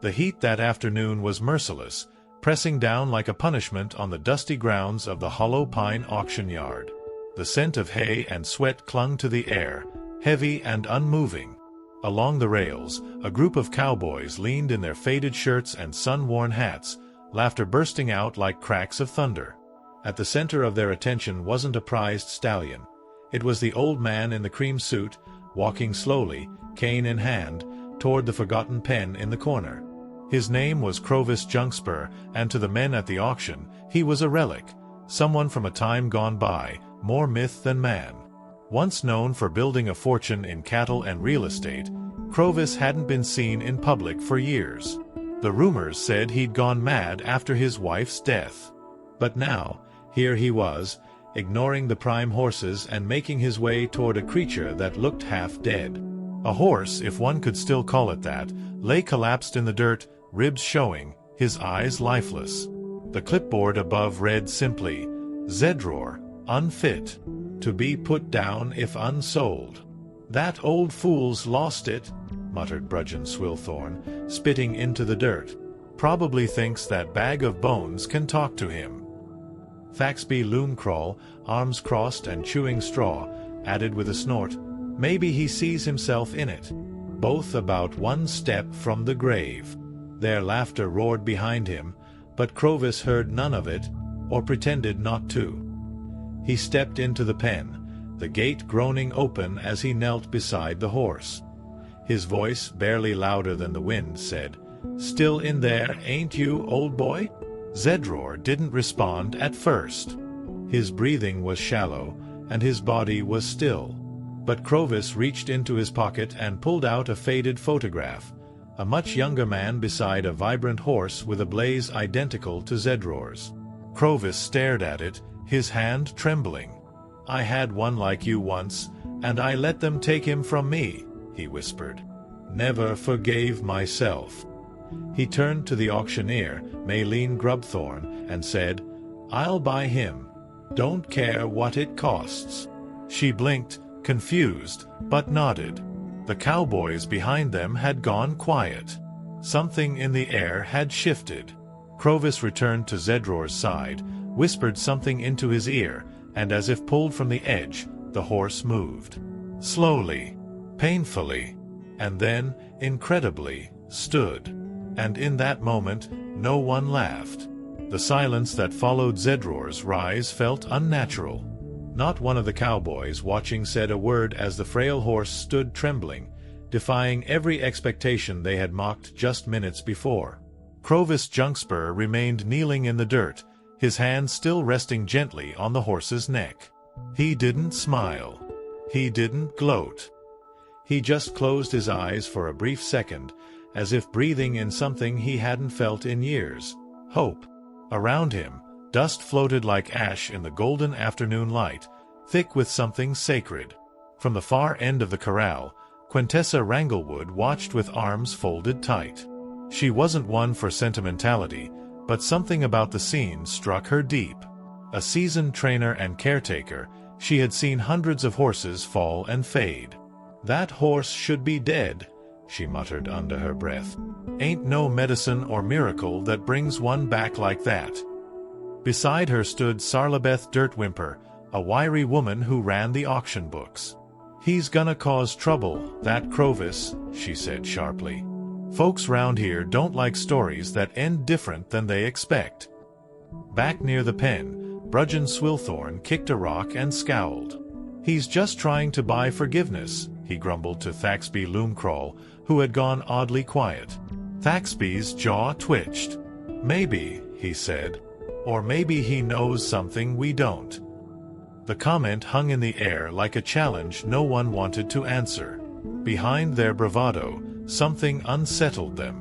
The heat that afternoon was merciless, pressing down like a punishment on the dusty grounds of the hollow pine auction yard. The scent of hay and sweat clung to the air, heavy and unmoving. Along the rails, a group of cowboys leaned in their faded shirts and sun-worn hats, laughter bursting out like cracks of thunder. At the center of their attention wasn't a prized stallion. It was the old man in the cream suit, walking slowly, cane in hand, toward the forgotten pen in the corner. His name was Crovis Junkspur, and to the men at the auction, he was a relic, someone from a time gone by, more myth than man. Once known for building a fortune in cattle and real estate, Crovis hadn't been seen in public for years. The rumors said he'd gone mad after his wife's death. But now, here he was, ignoring the prime horses and making his way toward a creature that looked half dead. A horse, if one could still call it that, lay collapsed in the dirt, ribs showing, his eyes lifeless. The clipboard above read simply, "Zedroar, unfit. To be put down if unsold." "That old fool's lost it," muttered Brudgeon Swilthorne, spitting into the dirt. "Probably thinks that bag of bones can talk to him." Thaxby Loomcrawl, arms crossed and chewing straw, added with a snort, "Maybe he sees himself in it." Both about one step from the grave. Their laughter roared behind him, but Crovis heard none of it, or pretended not to. He stepped into the pen, the gate groaning open as he knelt beside the horse. His voice, barely louder than the wind, said, "Still in there, ain't you, old boy?" Zedroar didn't respond at first. His breathing was shallow, and his body was still. But Crovis reached into his pocket and pulled out a faded photograph, a much younger man beside a vibrant horse with a blaze identical to Zedroar's. Crovis stared at it, his hand trembling. "I had one like you once, and I let them take him from me," he whispered. "Never forgave myself." He turned to the auctioneer, Maylene Grubthorne, and said, "I'll buy him. Don't care what it costs." She blinked, confused, but nodded. The cowboys behind them had gone quiet. Something in the air had shifted. Crovis returned to Zedroar's side, whispered something into his ear, and as if pulled from the edge, the horse moved. Slowly, painfully, and then, incredibly, stood. And in that moment, no one laughed. The silence that followed Zedroar's rise felt unnatural. Not one of the cowboys watching said a word as the frail horse stood trembling, defying every expectation they had mocked just minutes before. Crovis Junkspur remained kneeling in the dirt, his hand still resting gently on the horse's neck. He didn't smile. He didn't gloat. He just closed his eyes for a brief second, as if breathing in something he hadn't felt in years: hope. Around him, dust floated like ash in the golden afternoon light, thick with something sacred. From the far end of the corral, Quintessa Wranglewood watched with arms folded tight. She wasn't one for sentimentality, but something about the scene struck her deep. A seasoned trainer and caretaker, she had seen hundreds of horses fall and fade. "That horse should be dead," she muttered under her breath. "Ain't no medicine or miracle that brings one back like that." Beside her stood Sarlabeth Dirtwhimper, a wiry woman who ran the auction books. "He's gonna cause trouble, that Crovis," she said sharply. "Folks round here don't like stories that end different than they expect." Back near the pen, Brudgeon Swilthorne kicked a rock and scowled. "He's just trying to buy forgiveness," he grumbled to Thaxby Loomcrawl, who had gone oddly quiet. Thaxby's jaw twitched. "Maybe," he said. "Or maybe he knows something we don't." The comment hung in the air like a challenge no one wanted to answer. Behind their bravado, something unsettled them.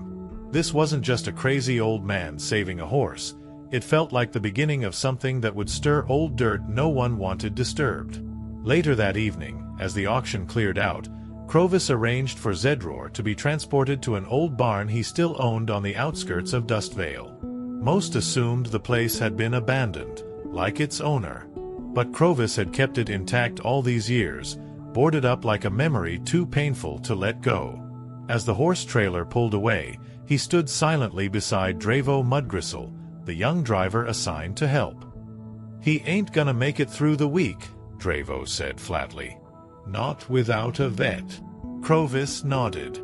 This wasn't just a crazy old man saving a horse. It felt like the beginning of something that would stir old dirt no one wanted disturbed. Later that evening, as the auction cleared out, Crovis arranged for Zedroar to be transported to an old barn he still owned on the outskirts of Dustvale. Most assumed the place had been abandoned, like its owner. But Crovis had kept it intact all these years, boarded up like a memory too painful to let go. As the horse trailer pulled away, he stood silently beside Dravo Mudgristle, the young driver assigned to help. "He ain't gonna make it through the week," Dravo said flatly. "Not without a vet." Crovis nodded.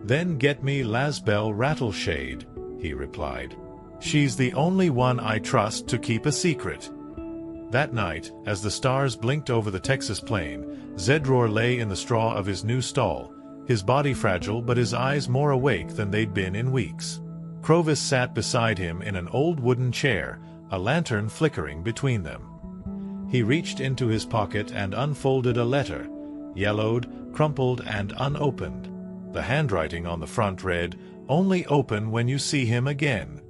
"Then get me Lasbell Rattleshade," he replied. "She's the only one I trust to keep a secret." That night, as the stars blinked over the Texas plain, Zedroar lay in the straw of his new stall, his body fragile but his eyes more awake than they'd been in weeks. Crovis sat beside him in an old wooden chair, a lantern flickering between them. He reached into his pocket and unfolded a letter, yellowed, crumpled, and unopened. The handwriting on the front read, "Only open when you see him again."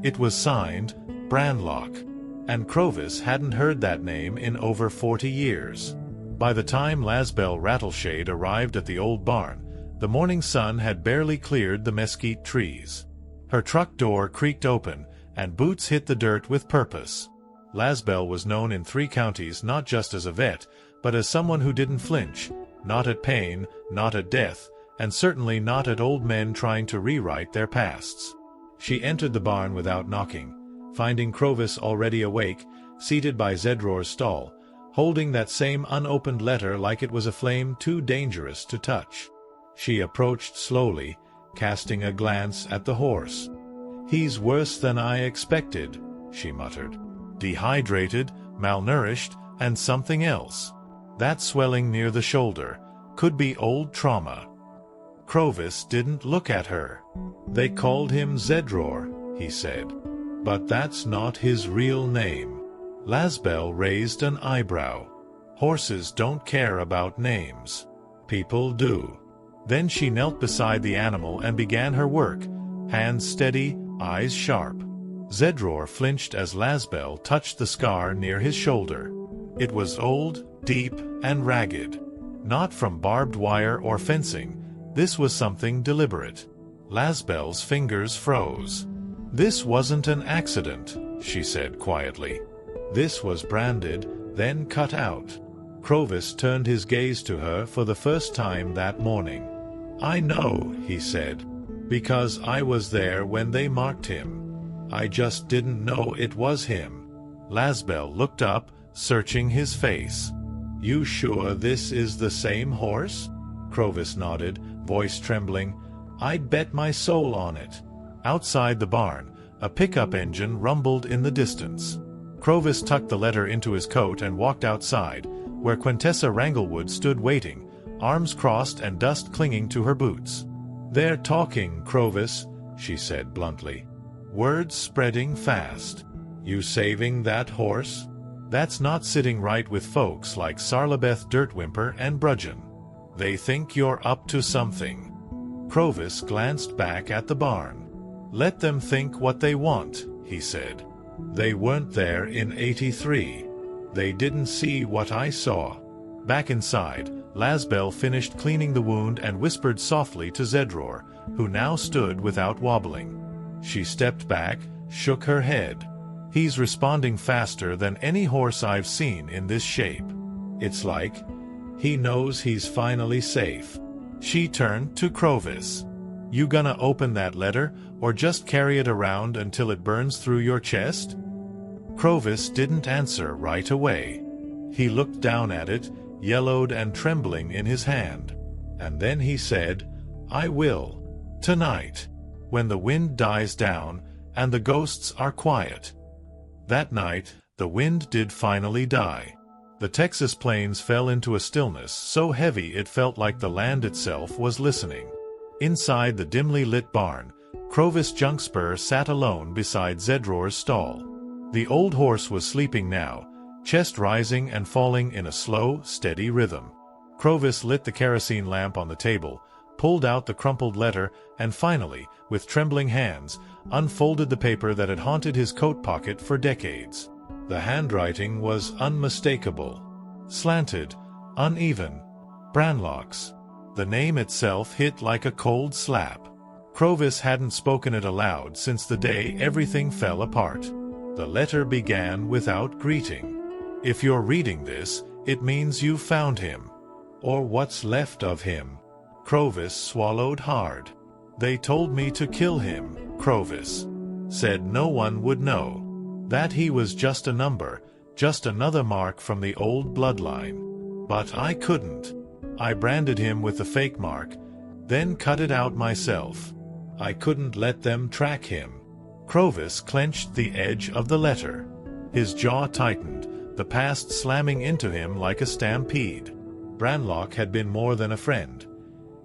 It was signed, Branlock, and Crovis hadn't heard that name in over 40 years. By the time Lasbell Rattleshade arrived at the old barn, the morning sun had barely cleared the mesquite trees. Her truck door creaked open, and boots hit the dirt with purpose. Lasbell was known in 3 counties not just as a vet, but as someone who didn't flinch, not at pain, not at death, and certainly not at old men trying to rewrite their pasts. She entered the barn without knocking, finding Crovis already awake, seated by Zedroar's stall, holding that same unopened letter like it was a flame too dangerous to touch. She approached slowly, casting a glance at the horse. "He's worse than I expected," she muttered. "Dehydrated, malnourished, and something else. That swelling near the shoulder could be old trauma." Crovis didn't look at her. "They called him Zedroar," he said. "But that's not his real name." Lasbell raised an eyebrow. "Horses don't care about names. People do." Then she knelt beside the animal and began her work, hands steady, eyes sharp. Zedroar flinched as Lasbell touched the scar near his shoulder. It was old, deep, and ragged. Not from barbed wire or fencing. This was something deliberate. Lasbell's fingers froze. "This wasn't an accident," she said quietly. "This was branded, then cut out." Crovis turned his gaze to her for the first time that morning. "I know," he said, "because I was there when they marked him. I just didn't know it was him." Lasbell looked up, searching his face. "You sure this is the same horse?" Crovis nodded, voice trembling. "I'd bet my soul on it." Outside the barn, a pickup engine rumbled in the distance. Crovis tucked the letter into his coat and walked outside, where Quintessa Wranglewood stood waiting, arms crossed and dust clinging to her boots. "They're talking, Crovis," she said bluntly. "Words spreading fast. You saving that horse? That's not sitting right with folks like Sarlabeth Dirtwhimper and Brudgeon. They think you're up to something." Crovis glanced back at the barn. "Let them think what they want," he said. "They weren't there in '83. They didn't see what I saw." Back inside, Lasbell finished cleaning the wound and whispered softly to Zedroar, who now stood without wobbling. She stepped back, shook her head. "He's responding faster than any horse I've seen in this shape. It's like he knows he's finally safe." She turned to Crovis. "You gonna open that letter, or just carry it around until it burns through your chest?" Crovis didn't answer right away. He looked down at it, yellowed and trembling in his hand. And then he said, "I will. Tonight. When the wind dies down, and the ghosts are quiet." That night, the wind did finally die. The Texas plains fell into a stillness so heavy it felt like the land itself was listening. Inside the dimly lit barn, Crovis Junkspur sat alone beside Zedroar's stall. The old horse was sleeping now, chest rising and falling in a slow, steady rhythm. Crovis lit the kerosene lamp on the table, pulled out the crumpled letter, and finally, with trembling hands, unfolded the paper that had haunted his coat pocket for decades. The handwriting was unmistakable. Slanted, uneven. Branlock's. The name itself hit like a cold slap. Crovis hadn't spoken it aloud since the day everything fell apart. The letter began without greeting. "If you're reading this, it means you found him. Or what's left of him." Crovis swallowed hard. They told me to kill him, Crovis said. No one would know. That he was just a number, just another mark from the old bloodline. But I couldn't. I branded him with the fake mark, then cut it out myself. I couldn't let them track him. Crovis clenched the edge of the letter. His jaw tightened, the past slamming into him like a stampede. Branlock had been more than a friend.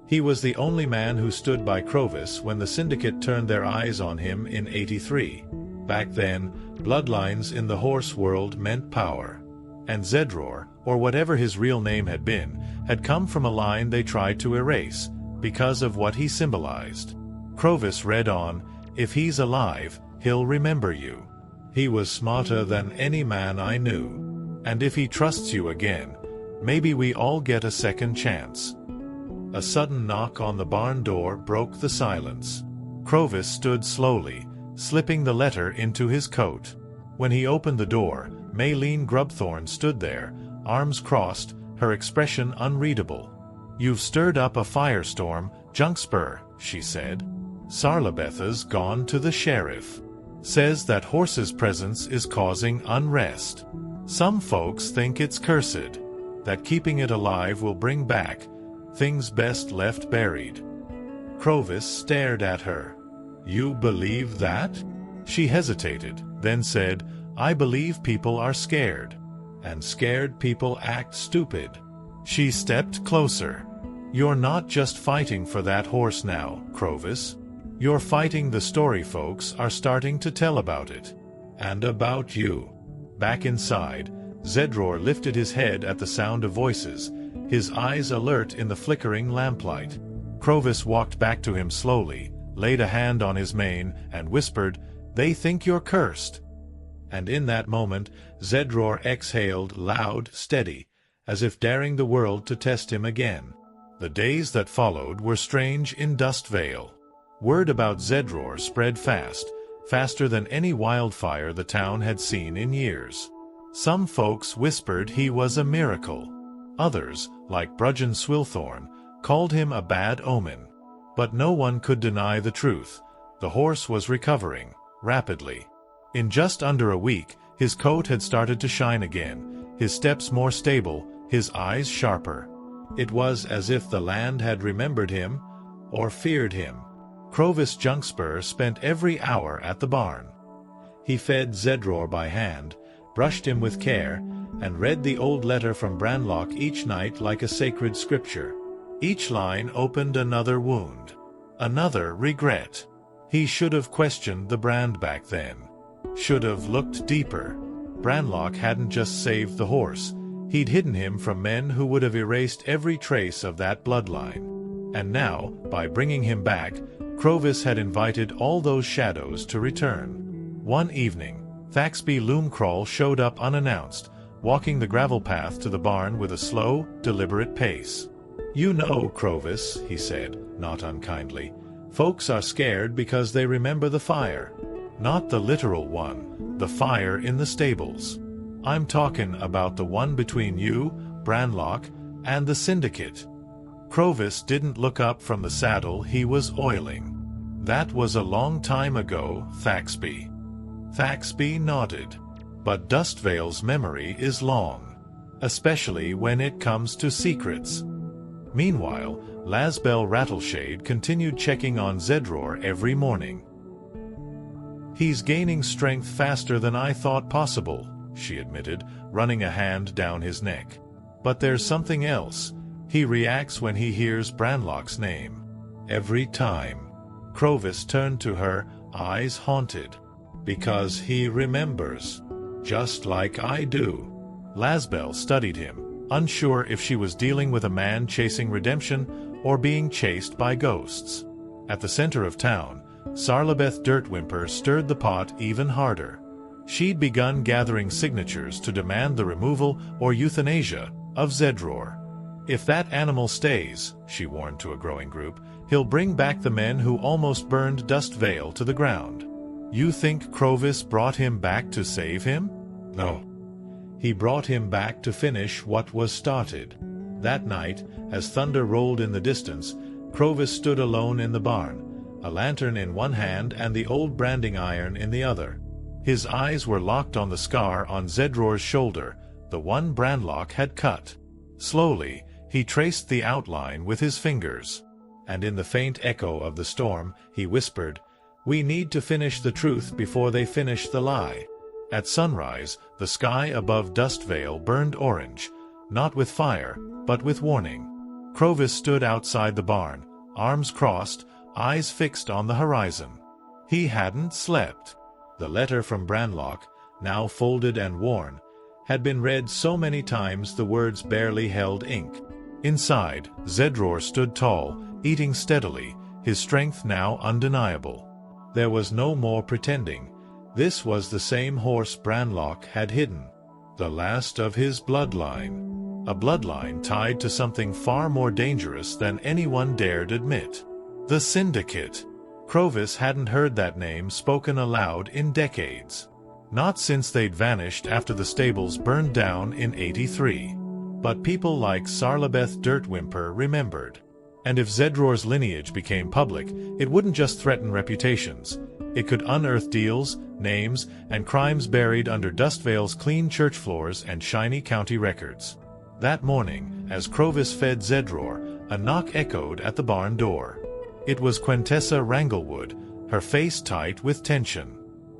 He was the only man who stood by Crovis when the syndicate turned their eyes on him in '83. Back then, bloodlines in the horse world meant power. And Zedroar, or whatever his real name had been, had come from a line they tried to erase, because of what he symbolized. Crovis read on, "If he's alive, he'll remember you. He was smarter than any man I knew. And if he trusts you again, maybe we all get a second chance." A sudden knock on the barn door broke the silence. Crovis stood slowly, slipping the letter into his coat. When he opened the door, Maylene Grubthorn stood there, arms crossed, her expression unreadable. "You've stirred up a firestorm, Junkspur," she said. "Sarlabetha's gone to the sheriff. Says that horse's presence is causing unrest. Some folks think it's cursed, that keeping it alive will bring back things best left buried." Crovis stared at her. "You believe that?" She hesitated, then said, "I believe people are scared. And scared people act stupid." She stepped closer. "You're not just fighting for that horse now, Crovis. You're fighting the story folks are starting to tell about it. And about you." Back inside, Zedroar lifted his head at the sound of voices, his eyes alert in the flickering lamplight. Crovis walked back to him slowly, laid a hand on his mane, and whispered, "They think you're cursed." And in that moment, Zedroar exhaled loud, steady, as if daring the world to test him again. The days that followed were strange in Dustvale. Word about Zedroar spread fast, faster than any wildfire the town had seen in years. Some folks whispered he was a miracle. Others, like Brudgeon Swilthorn, called him a bad omen. But no one could deny the truth. The horse was recovering, rapidly. In just under a week, his coat had started to shine again, his steps more stable, his eyes sharper. It was as if the land had remembered him, or feared him. Crovis Junkspur spent every hour at the barn. He fed Zedroar by hand, brushed him with care, and read the old letter from Branlock each night like a sacred scripture. Each line opened another wound, another regret. He should have questioned the brand back then. Should have looked deeper. Branlock hadn't just saved the horse. He'd hidden him from men who would have erased every trace of that bloodline. And now, by bringing him back, Crovis had invited all those shadows to return. One evening, Thaxby Loomcrawl showed up unannounced, walking the gravel path to the barn with a slow, deliberate pace. "You know, Crovis," he said, not unkindly, "folks are scared because they remember the fire. Not the literal one, the fire in the stables. I'm talking about the one between you, Branlock, and the syndicate." Crovis didn't look up from the saddle he was oiling. "That was a long time ago, Thaxby." Thaxby nodded. "But Dustvale's memory is long, especially when it comes to secrets." Meanwhile, Lasbel Rattleshade continued checking on Zedroar every morning. "He's gaining strength faster than I thought possible," she admitted, running a hand down his neck. "But there's something else. He reacts when he hears Branlock's name. Every time." Crovis turned to her, eyes haunted. "Because he remembers. Just like I do." Lasbel studied him, unsure if she was dealing with a man chasing redemption or being chased by ghosts. At the center of town, Sarlabeth Dirtwhimper stirred the pot even harder. She'd begun gathering signatures to demand the removal or euthanasia of Zedroar. "If that animal stays," she warned to a growing group, "he'll bring back the men who almost burned Dustvale to the ground." "You think Crovis brought him back to save him?" "No. He brought him back to finish what was started." That night, as thunder rolled in the distance, Crovis stood alone in the barn, a lantern in one hand and the old branding iron in the other. His eyes were locked on the scar on Zedroar's shoulder, the one Brandlock had cut. Slowly, he traced the outline with his fingers. And in the faint echo of the storm, he whispered, "We need to finish the truth before they finish the lie." At sunrise, the sky above Dustvale burned orange, not with fire, but with warning. Crovis stood outside the barn, arms crossed, eyes fixed on the horizon. He hadn't slept. The letter from Brandlock, now folded and worn, had been read so many times the words barely held ink. Inside, Zedroar stood tall, eating steadily, his strength now undeniable. There was no more pretending. This was the same horse Brandlock had hidden. The last of his bloodline. A bloodline tied to something far more dangerous than anyone dared admit. The Syndicate. Crovis hadn't heard that name spoken aloud in decades. Not since they'd vanished after the stables burned down in '83. But people like Sarlabeth Dirtwhimper remembered. And if Zedroar's lineage became public, it wouldn't just threaten reputations. It could unearth deals, names, and crimes buried under Dustvale's clean church floors and shiny county records. That morning, as Crovis fed Zedroar, a knock echoed at the barn door. It was Quintessa Wranglewood, her face tight with tension.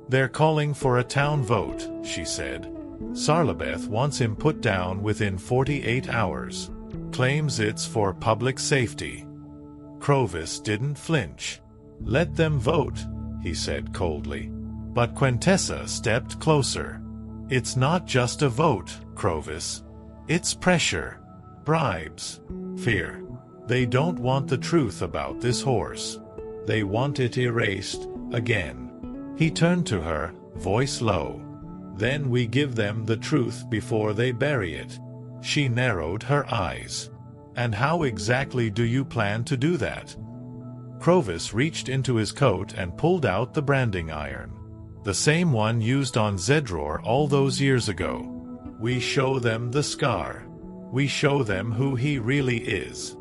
"They're calling for a town vote," she said. "Sarlabeth wants him put down within 48 hours. Claims it's for public safety." Crovis didn't flinch. "Let them vote," he said coldly. But Quintessa stepped closer. "It's not just a vote, Crovis. It's pressure, bribes, fear. They don't want the truth about this horse. They want it erased, again." He turned to her, voice low. "Then we give them the truth before they bury it." She narrowed her eyes. "And how exactly do you plan to do that?" Crovis reached into his coat and pulled out the branding iron. The same one used on Zedroar all those years ago. "We show them the scar. We show them who he really is."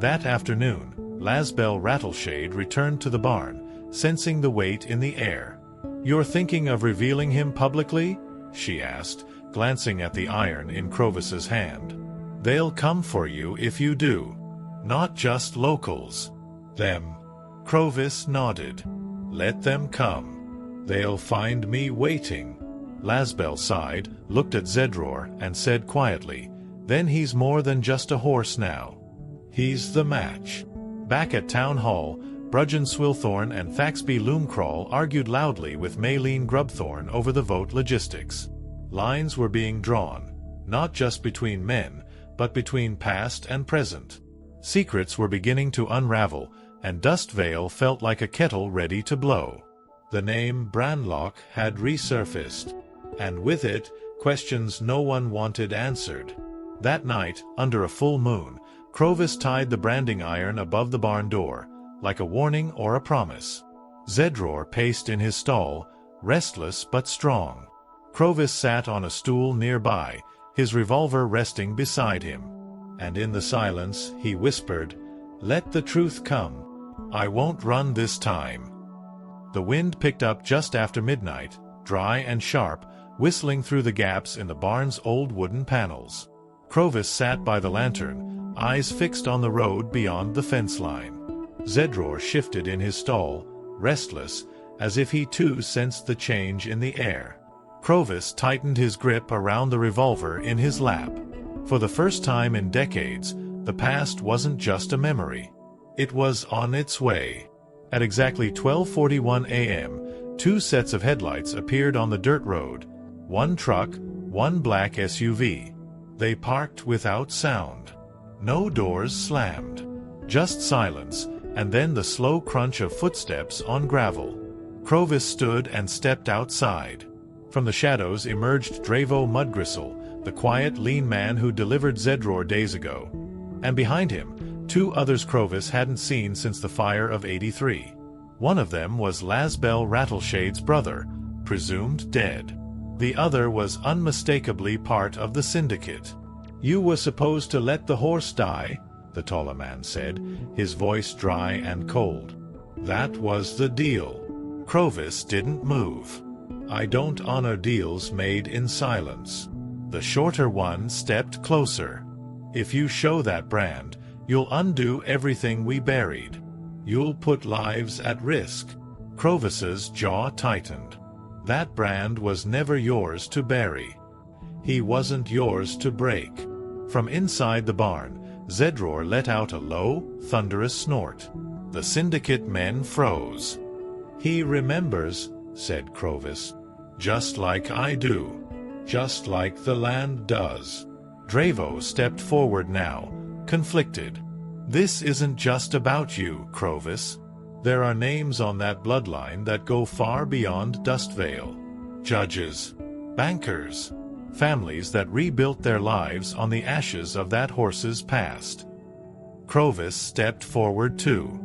That afternoon, Lasbell Rattleshade returned to the barn, sensing the weight in the air. "You're thinking of revealing him publicly?" she asked, glancing at the iron in Crovis's hand. "They'll come for you if you do. Not just locals. Them." Crovis nodded. "Let them come. They'll find me waiting." Lasbell sighed, looked at Zedroar, and said quietly, "Then he's more than just a horse now. He's the match." Back at Town Hall, Brudgeon Swilthorne and Thaxby Loomcrawl argued loudly with Maylene Grubthorne over the vote logistics. Lines were being drawn, not just between men, but between past and present. Secrets were beginning to unravel, and Dustvale felt like a kettle ready to blow. The name Brandlock had resurfaced, and with it, questions no one wanted answered. That night, under a full moon, Crovis tied the branding iron above the barn door, like a warning or a promise. Zedroar paced in his stall, restless but strong. Crovis sat on a stool nearby, his revolver resting beside him. And in the silence, he whispered, "Let the truth come. I won't run this time." The wind picked up just after midnight, dry and sharp, whistling through the gaps in the barn's old wooden panels. Crovis sat by the lantern, eyes fixed on the road beyond the fence line. Zedroar shifted in his stall, restless, as if he too sensed the change in the air. Crovis tightened his grip around the revolver in his lap. For the first time in decades, the past wasn't just a memory. It was on its way. At exactly 12:41 a.m., two sets of headlights appeared on the dirt road, one truck, one black SUV. They parked without sound. No doors slammed. Just silence, and then the slow crunch of footsteps on gravel. Crovis stood and stepped outside. From the shadows emerged Dravo Mudgristle, the quiet, lean man who delivered Zedroar days ago. And behind him, two others Crovis hadn't seen since the fire of '83. One of them was Lasbell Rattleshade's brother, presumed dead. The other was unmistakably part of the syndicate. "You were supposed to let the horse die," the taller man said, his voice dry and cold. That was the deal. Crovis didn't move. I don't honor deals made in silence. The shorter one stepped closer. If you show that brand, you'll undo everything we buried. You'll put lives at risk. Crovis's jaw tightened. That brand was never yours to bury. He wasn't yours to break. From inside the barn, Zedroar let out a low, thunderous snort. The syndicate men froze. He remembers, said Crovis. Just like I do. Just like the land does. Dravo stepped forward now, conflicted. This isn't just about you, Crovis. There are names on that bloodline that go far beyond Dustvale. Judges, bankers, families that rebuilt their lives on the ashes of that horse's past. Crovis stepped forward too.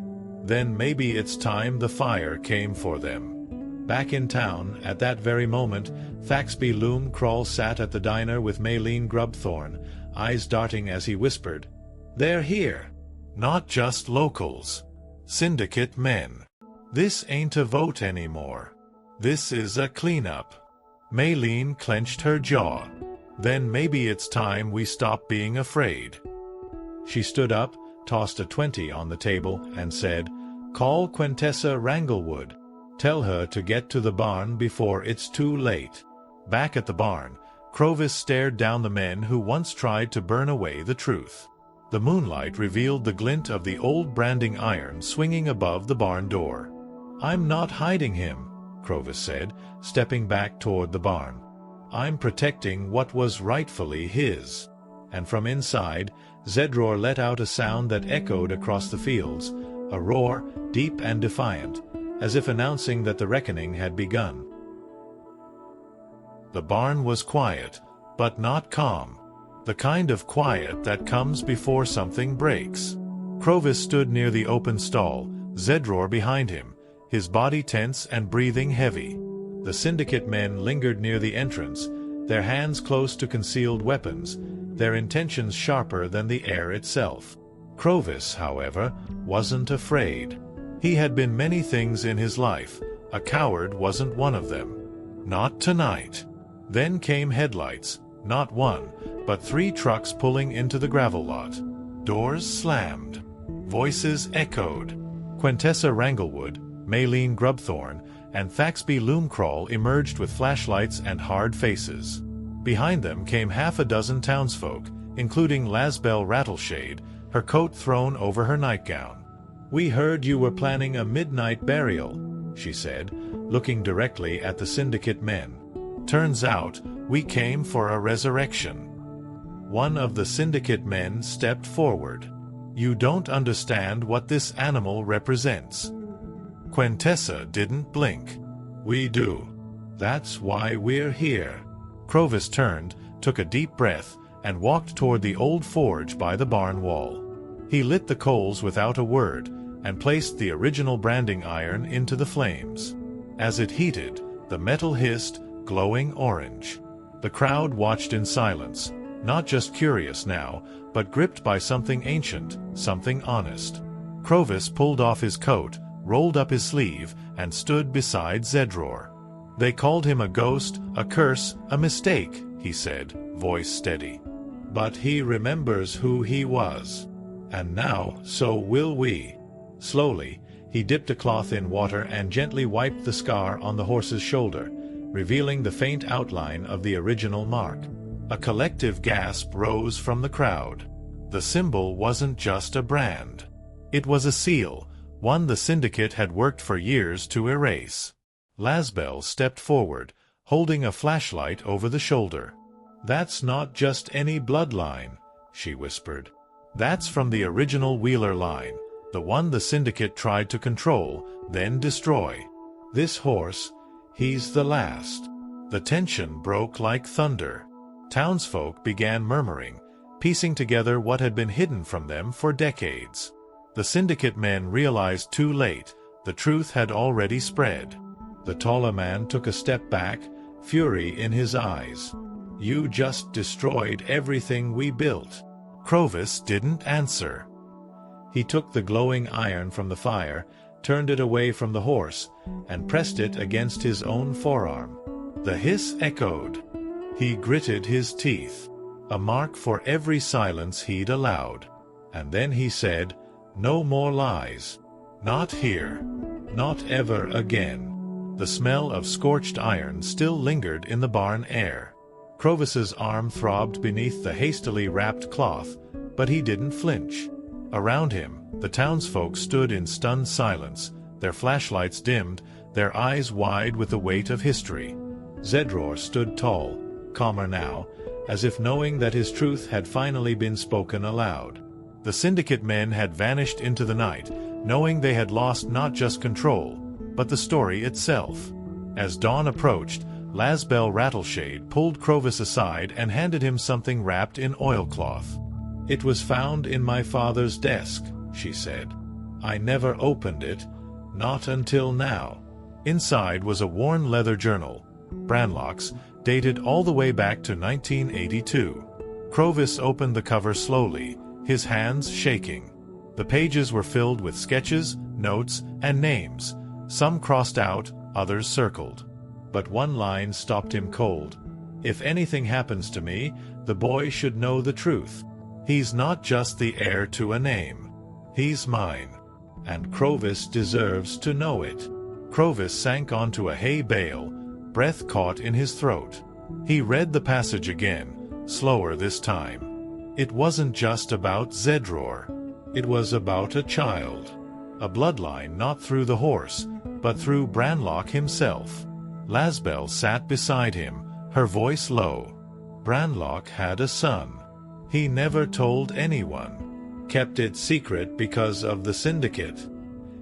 Then maybe it's time the fire came for them. Back in town, at that very moment, Thaxby Loomcrawl sat at the diner with Maylene Grubthorn, eyes darting as he whispered, "They're here. Not just locals. Syndicate men. This ain't a vote anymore. This is a cleanup." Maylene clenched her jaw. Then maybe it's time we stop being afraid. She stood up, tossed a 20 on the table, and said, "Call Quintessa Wranglewood. Tell her to get to the barn before it's too late." Back at the barn, Crovis stared down the men who once tried to burn away the truth. The moonlight revealed the glint of the old branding iron swinging above the barn door. "I'm not hiding him," Crovis said, stepping back toward the barn. "I'm protecting what was rightfully his." And from inside, Zedroar let out a sound that echoed across the fields, a roar, deep and defiant, as if announcing that the reckoning had begun. The barn was quiet, but not calm. The kind of quiet that comes before something breaks. Crovis stood near the open stall, Zedroar behind him, his body tense and breathing heavy. The syndicate men lingered near the entrance, their hands close to concealed weapons, their intentions sharper than the air itself. Crovis, however, wasn't afraid. He had been many things in his life. A coward wasn't one of them. Not tonight. Then came headlights, not one, but 3 trucks pulling into the gravel lot. Doors slammed. Voices echoed. Quintessa Wranglewood, Maylene Grubthorn, and Thaxby Loomcrawl emerged with flashlights and hard faces. Behind them came half a dozen townsfolk, including Lasbell Rattleshade, her coat thrown over her nightgown. "We heard you were planning a midnight burial," she said, looking directly at the syndicate men. "Turns out, we came for a resurrection." One of the syndicate men stepped forward. "You don't understand what this animal represents." Quintessa didn't blink. "We do. That's why we're here." Crovis turned, took a deep breath, and walked toward the old forge by the barn wall. He lit the coals without a word, and placed the original branding iron into the flames. As it heated, the metal hissed, glowing orange. The crowd watched in silence, not just curious now, but gripped by something ancient, something honest. Crovis pulled off his coat, rolled up his sleeve, and stood beside Zedroar. "They called him a ghost, a curse, a mistake," he said, voice steady. "But he remembers who he was. And now, so will we." Slowly, he dipped a cloth in water and gently wiped the scar on the horse's shoulder, revealing the faint outline of the original mark. A collective gasp rose from the crowd. The symbol wasn't just a brand. It was a seal, one the syndicate had worked for years to erase. Lasbell stepped forward, holding a flashlight over the shoulder. "That's not just any bloodline," she whispered. "That's from the original Wheeler line, the one the syndicate tried to control, then destroy. This horse, he's the last." The tension broke like thunder. Townsfolk began murmuring, piecing together what had been hidden from them for decades. The syndicate men realized too late, the truth had already spread. The taller man took a step back, fury in his eyes. "You just destroyed everything we built." Crovis didn't answer. He took the glowing iron from the fire, turned it away from the horse, and pressed it against his own forearm. The hiss echoed. He gritted his teeth, a mark for every silence he'd allowed. And then he said, "No more lies. Not here. Not ever again." The smell of scorched iron still lingered in the barn air. Crovis's arm throbbed beneath the hastily wrapped cloth, but he didn't flinch. Around him, the townsfolk stood in stunned silence, their flashlights dimmed, their eyes wide with the weight of history. Zedroar stood tall, calmer now, as if knowing that his truth had finally been spoken aloud. The syndicate men had vanished into the night, knowing they had lost not just control, but the story itself. As dawn approached, Lasbell Rattleshade pulled Crovis aside and handed him something wrapped in oilcloth. "It was found in my father's desk," she said. "I never opened it, not until now." Inside was a worn leather journal, Branlock's, dated all the way back to 1982. Crovis opened the cover slowly, his hands shaking. The pages were filled with sketches, notes, and names, some crossed out, others circled. But one line stopped him cold. "If anything happens to me, the boy should know the truth. He's not just the heir to a name. He's mine. And Crovis deserves to know it." Crovis sank onto a hay bale, breath caught in his throat. He read the passage again, slower this time. It wasn't just about Zedroar. It was about a child. A bloodline not through the horse, but through Branlock himself. Lasbell sat beside him, her voice low. Branlock had a son. He never told anyone. Kept it secret because of the syndicate.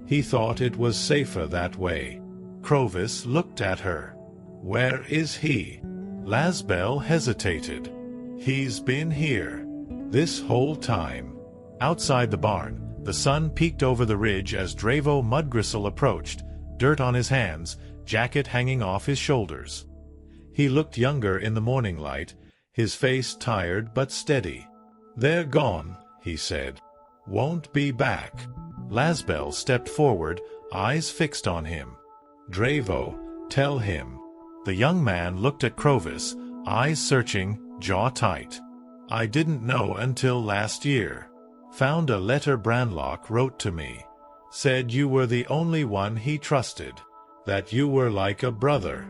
He thought it was safer that way. Crovis looked at her. "Where is he?" Lasbell hesitated. "He's been here. This whole time." Outside the barn, the sun peeked over the ridge as Dravo Mudgristle approached, dirt on his hands, jacket hanging off his shoulders. He looked younger in the morning light, his face tired but steady. "They're gone," he said. "Won't be back." Lasbell stepped forward, eyes fixed on him. "Dravo, tell him." The young man looked at Crovis, eyes searching, jaw tight. "I didn't know until last year. Found a letter Branlock wrote to me. Said you were the only one he trusted. That you were like a brother.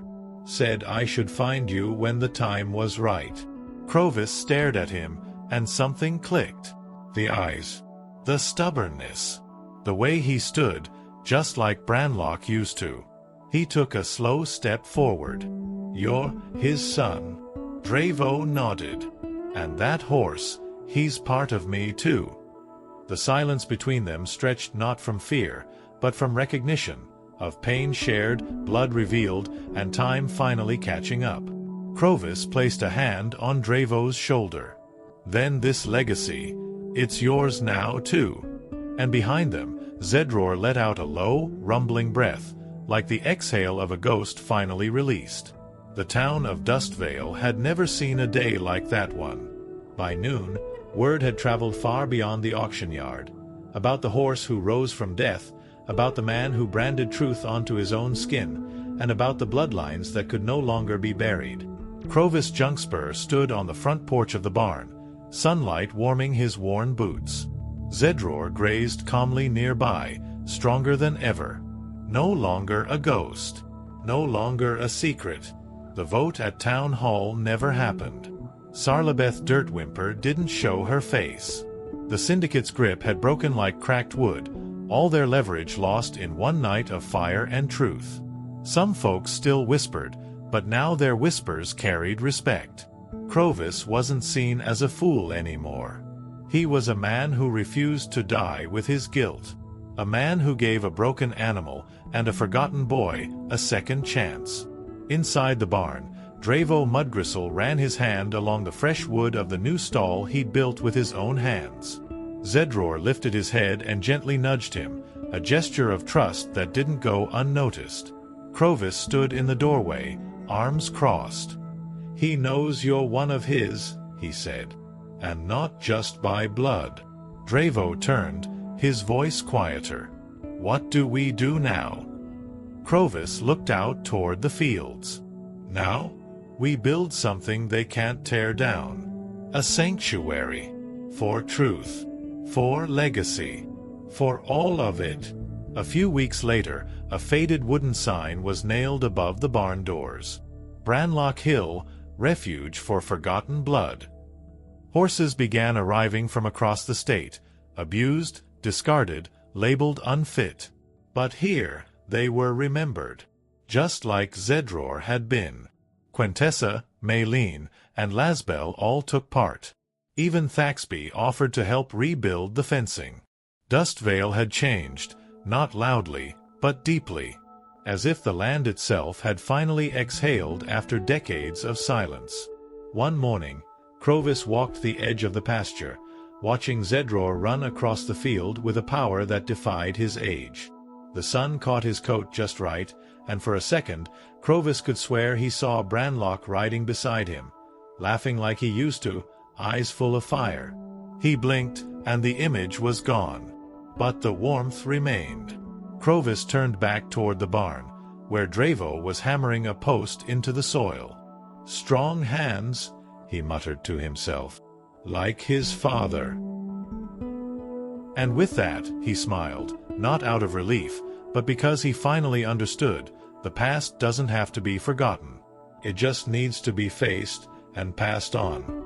Said I should find you when the time was right." Crovis stared at him, and something clicked. The eyes. The stubbornness. The way he stood, just like Branlock used to. He took a slow step forward. "You're his son." Dravo nodded. "And that horse, he's part of me too." The silence between them stretched not from fear, but from recognition, of pain shared, blood revealed, and time finally catching up. Crovis placed a hand on Dravo's shoulder. "Then this legacy, it's yours now too." And behind them, Zedroar let out a low, rumbling breath, like the exhale of a ghost finally released. The town of Dustvale had never seen a day like that one. By noon, word had traveled far beyond the auction yard, about the horse who rose from death, about the man who branded truth onto his own skin, and about the bloodlines that could no longer be buried. Crovis Junkspur stood on the front porch of the barn, sunlight warming his worn boots. Zedroar grazed calmly nearby, stronger than ever. No longer a ghost. No longer a secret. The vote at Town Hall never happened. Sarlabeth Dirtwhimper didn't show her face. The syndicate's grip had broken like cracked wood, all their leverage lost in one night of fire and truth. Some folks still whispered, but now their whispers carried respect. Crovis wasn't seen as a fool anymore. He was a man who refused to die with his guilt. A man who gave a broken animal and a forgotten boy a second chance. Inside the barn, Dravo Mudgristle ran his hand along the fresh wood of the new stall he'd built with his own hands. Zedroar lifted his head and gently nudged him, a gesture of trust that didn't go unnoticed. Crovis stood in the doorway, arms crossed. "He knows you're one of his," he said. "And not just by blood." Dravo turned, his voice quieter. What do we do now? Crovis looked out toward the fields. Now? We build something they can't tear down. A sanctuary. For truth. For legacy. For all of it. A few weeks later, a faded wooden sign was nailed above the barn doors. Branlock Hill, refuge for forgotten blood. Horses began arriving from across the state, abused, discarded, labeled unfit. But here, they were remembered. Just like Zedroar had been. Quintessa, Maylene, and Lasbel all took part. Even Thaxby offered to help rebuild the fencing. Dustvale had changed, not loudly, but deeply, as if the land itself had finally exhaled after decades of silence. One morning, Crovis walked the edge of the pasture, watching Zedroar run across the field with a power that defied his age. The sun caught his coat just right, and for a second, Crovis could swear he saw Branlock riding beside him, laughing like he used to, eyes full of fire. He blinked, and the image was gone. But the warmth remained. Crovis turned back toward the barn, where Dravo was hammering a post into the soil. Strong hands, he muttered to himself, like his father. And with that, he smiled, not out of relief, but because he finally understood, the past doesn't have to be forgotten. It just needs to be faced and passed on.